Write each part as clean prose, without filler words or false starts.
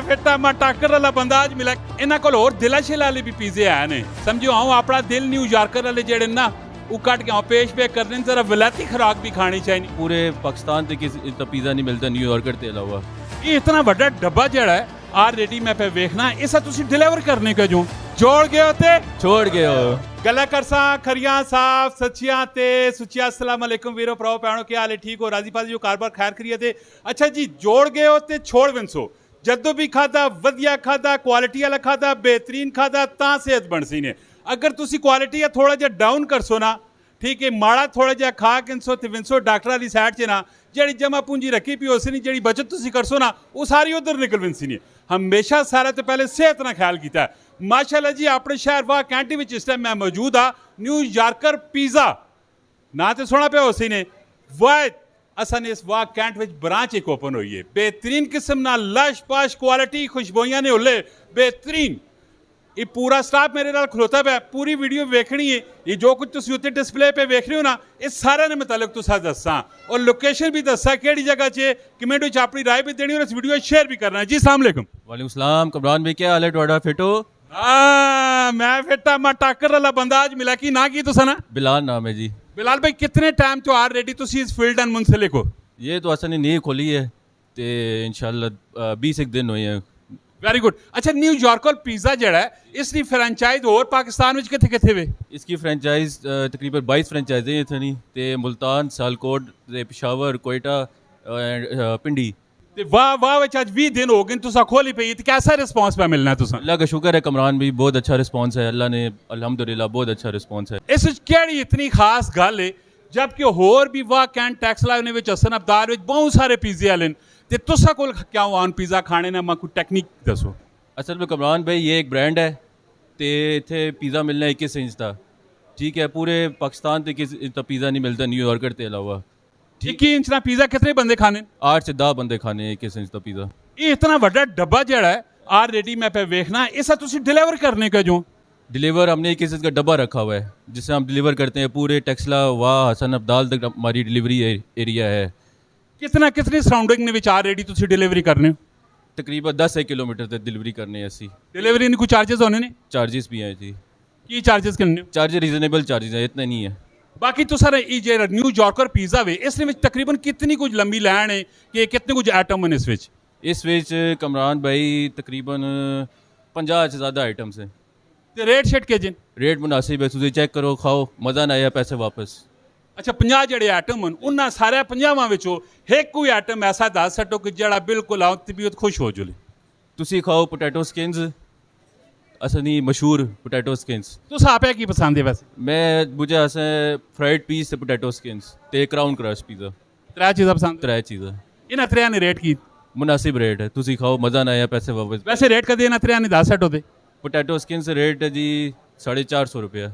फिटा मैं टाकर वाला बंदा अज मिला इन्हां कोल होर दिला शिला वाले भी पीजे आए ने समझो आऊं अपना दिल न्यूयॉर्कर वाले जेड़े ना वो कट के पेश पे करने जरा विलायती खुराक भी खानी चाहिए। पूरे पाकिस्तान से किसी इतना पिज़्ज़ा नहीं मिलता न्यूयॉर्कर के अलावा। ये इतना बड़ा डब्बा जड़ा है ऑलरेडी मैं पे वेखना इसा तुसी डिलीवर करने का जो जोड़ गए होते छोड़ गए हो गला करसा खरियां साफ सच्चियां ते सुचिया अस्सलाम वालेकुम वीरो भराओ भैणो क्या हाल है ठीक हो राजी पाजी जो कारोबार खैर करिए थे। अच्छा जी जोड़ गए हो ते छोड़ विंसो जदों भी खादा वधिया खादा क्वालिटी वाला खादा बेहतरीन खादा तां सेहत बनसी ने अगर तुसी क्वालिटी थोड़ा जिहा डाउन करसो ना ठीक है माड़ा थोड़ा जिहा खा किनसो ते विंसो डॉक्टर वाली साइड च ना जी जमा पूंजी रखी पी उस नहीं जी बचत तुसी करसो ना वो सारी उधर निकल विंसी ने। हमेशा सारे तो पहले सेहत ना ख्याल किया माशाल्लाह जी अपने शहर वाह कैंटी में इस टाइम मैं मौजूद हाँ न्यूयॉर्कर पिज़्ज़ा ना तो सुना पे उसी ने वाह असन इस वाह कैंट में ब्रांच एक ओपन हुई है बेहतरीन किस्म ना लश पाश क्वालिटी खुशबुइयां ने उल्ले बेहतरीन ये पूरा स्टाफ मेरे नाल खलोता है पूरी वीडियो वेखनी है ये जो कुछ तुम उत्ते डिस्प्ले पे वेख रहे हो ना इस सारे ने मुतालिक तुसा दसा और लोकेशन भी दसा केड़ी जगह च कमेंट में अपनी राय भी देनी और इस वीडियो शेयर भी करना है। जी अस्सलाम वालेकुम। वालेकुम सलाम कमरान भाई क्या हाल है तुहाडा फिट हो? मैं फिटा मैं टाकर वाला बंदा अज मिला की ना की तुसा ना बिलाल नाम है जी। बिलाल भाई कितने टाइम तो ऑलरेडी तुसी इस फील्ड एंड मुंसलिक हो? ये तो असन ने नींव खोली है ते इंशाल्लाह 20 एक दिन हुए हैं। Very good. अच्छा न्यूयॉर्कर पिज़्ज़ा जड़ा है इसकी फ्रेंचाइज और पाकिस्तान में किथे किथे वे? इसकी फ्रेंचाइज तकरीबन 22 फ्रेंचाइजें इतनी ते मुल्तान सियालकोट ते पेशावर कोयटा पिंडी ते वाह वाह विच आज 20 दिन हो गए तुसा खोली पे ते कैसा रिस्पांस पे मिलना है तुसा? अल्लाह का शुक्र है कमरान भी बहुत अच्छा रिस्पांस है अल्लाह ने अल्हम्दुलिल्लाह बहुत अच्छा रिस्पांस है। इस केड़ी इतनी खास गल है जबकि होर भी वाह कैंट टैक्स लाने विच हसन अब्दार विच बहुत सारे पिज़्ज़े आले ते तुसा कोल क्या आन पिज़्ज़ा खाने ना मैं कोई टेक्निक दसो। असल में कमरान भाई ये एक ब्रांड है तो इतने पिज़्ज़ा मिलना 21 इंच का ठीक है पूरे पाकिस्तान से किसी इतना पिज़्ज़ा नहीं मिलता न्यूयॉर्कर के अलावा। 21 इंच का पिज़्ज़ा कितने बंदे खाने? 8 से 10 बंदे खाने 21 इंच का पिज़्ज़ा। ये इतना बड़ा डब्बा जड़ा है ऑलरेडी मैं पे वेखना इसा तुसी डिलीवर करने का जो डिलीवर हमने 21 इंच का डब्बा रखा हुआ है जिससे हम डिलीवर करते हैं पूरे टेक्सला वाह हसन अब्दाल तक हमारी डिलीवरी एरिया है। कितनी सराउंडिंग ने विच ऑलरेडी तुसी डिलीवरी करने हो? तकरीबन 10 किलोमीटर तक डिलीवरी करने ऐसी डिलीवरी इनके चार्जेस होने ने? चार्जेस भी हैं जी। की चार्जेस कितने? चार्जेस रीजनेबल चार्जेस है इतना नहीं है। बाकी तो सर ये न्यूयॉर्कर पिज़्ज़ा वे इस तकरीबन कितनी कुछ लंबी लाइन है कि कितने कुछ आइटम हैं इस विच कमरान भाई तकरीबन 50 से ज़्यादा आइटम्स हैं। ते रेट शेट के जिन? रेट मुनासिब है तुझे चेक करो खाओ मज़ा ना आया पैसे वापस। अच्छा 50 जड़े आइटम हैं उन्होंने सारे 50 विचों एक कोई आइटम ऐसा दस सटो कि जड़ा बिल्कुल आओ तबीयत खुश हो जुले। तुसी खाओ पोटैटो स्किन्स असनी मशहूर पोटैटो स्किन्स। तुस आप की पसंद है वैसे? मैं मुझे असें फ्राइड पीस ते पोटैटो स्किन्स ते क्राउन क्रश पिज़्ज़ा त्रै चीज़ां पसंद? 3 चीज़ां। इन्हां त्रेयां ने रेट की? मुनासिब रेट है तुसी खाओ मज़ा ना आया पैसे वापस। वैसे रेट कदे इन्हां त्रेयां ने दस सट होते? पोटैटो स्किन्स रेट है जी 450 रुपया।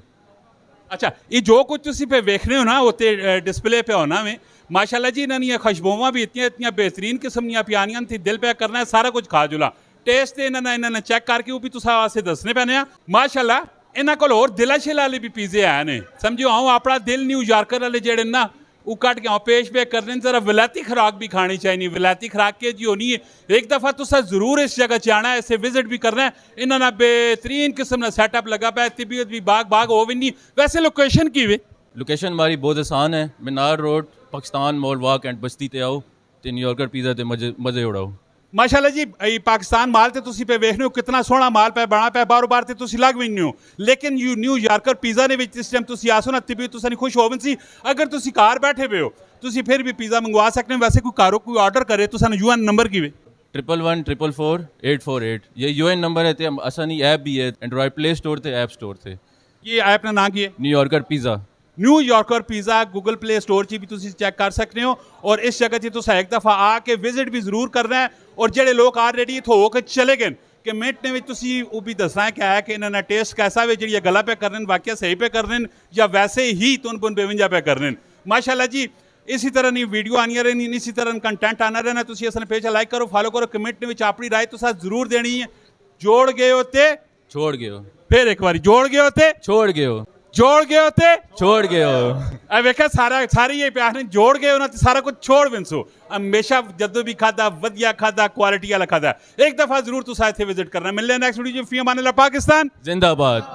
अच्छा ये जो कुछ तुसी पे वेख रहे हो ना उत्ते डिस्प्ले पे होना में माशाल्लाह जी इन्हां खुशबुआं भी इतनी बेहतरीन किस्म दियां पियानियां थी दिल पे करना है सारा कुछ खा जुला टेस्ट इन्होंने चेक करके वो भी तुसा वास्ते दसने पैने माशाल्लाह इन्हां कोल होर दिला शिला वाले भी पिज़्ज़े आए ने समझो आऊं अपना दिल न्यूयॉर्कर वाले जेड़े ना वो कट के पेश पे करने जरा विलायती खुराक भी खानी चाहिए। विलायती खुराक के जी होनी है एक दफ़ा तुसा जरूर इस जगह च आना है इसे विजिट भी करना है इन्होंने बेहतरीन किस्म का सैटअप लगा पाया तबीयत भी बाग बाग हो भी नहीं। वैसे लोकेशन की वे? लोकेशन हमारी बहुत आसान है Minar road Pakistan mall walk and बस्ती ते आओ ते न्यूयॉर्कर पिज़्ज़ा ते मज़े उड़ाओ। माशाल्लाह जी पाकिस्तान माल तो तुसी पे वेखने हो कितना सोहना माल पे बना पे बारों बार तो तुसी लग भी नहीं हो लेकिन न्यूयॉर्कर पिज़्ज़ा ने इस टाइम तुसी आसो ना तबीयत तुसा नहीं खुश होवन सी अगर तुसी घर बैठे हुए हो तुसी फिर भी पिज़्ज़ा मंगवा सकते हो। वैसे कोई कारो कोई ऑर्डर करे तो सानू UN नंबर की वे? 111444 ये UN नंबर है ते असनी ऐप भी है एंड्रॉयड प्ले स्टोर ते ऐप स्टोर ते। ये ऐप ना नाम की है? New Yorker pizza. New Yorker pizza Google play store च भी तुसी चेक कर सकते हो और इस जगह से तुसा एक दफ़ा आके विजिट भी जरूर करना है और जेडे लोग ऑलरेडी इत्थों होके चले गए कि मिनट ने तुसी वो भी दसना है क्या है कि इन्होंने टेस्ट कैसा वे जी गला पे करने वाकया सही पे करने या वैसे ही तुन पुन बेवंजा पे करने। माशाल्लाह जी इसी तरह नहीं वीडियो आनी रहनी इसी तरह कंटेंट आना रहना तुसी अपने पेज लाइक करो फॉलो करो कमेंट ने अपनी राय तुसा जरूर देनी है। जोड़ गए होते छोड़ गए हो फिर एक बार जोड़ गए होते छोड़ गए हो ਜੋੜ ਗਏ ਹੋ ਤੇ छोड़ गए हो ਆ ਵੇਖਿਆ ਸਾਰੇ ਇਹ ਪਿਆਰ ਨੇ ਜੋੜ ਗਏ ਉਹਨਾਂ ਤੇ ਸਾਰਾ ਕੁਝ ਛੋੜ ਵਿੰਸੋ ਹਮੇਸ਼ਾ ਜਦੋਂ ਵੀ ਖਾਦਾ ਵਧੀਆ ਖਾਦਾ ਕੁਆਲਿਟੀ ਵਾਲਾ ਖਾਦਾ ਇੱਕ ਦਫਾ ਜ਼ਰੂਰ ਤੁਸੀਂ ਇੱਥੇ ਵਿਜ਼ਿਟ ਕਰਨਾ ਮਿਲਦੇ ਨੈਕਸਟ ਵੀਡੀਓ ਫੀ ਅਮਾਨ ਅੱਲਾਹ ਪਾਕਿਸਤਾਨ जिंदाबाद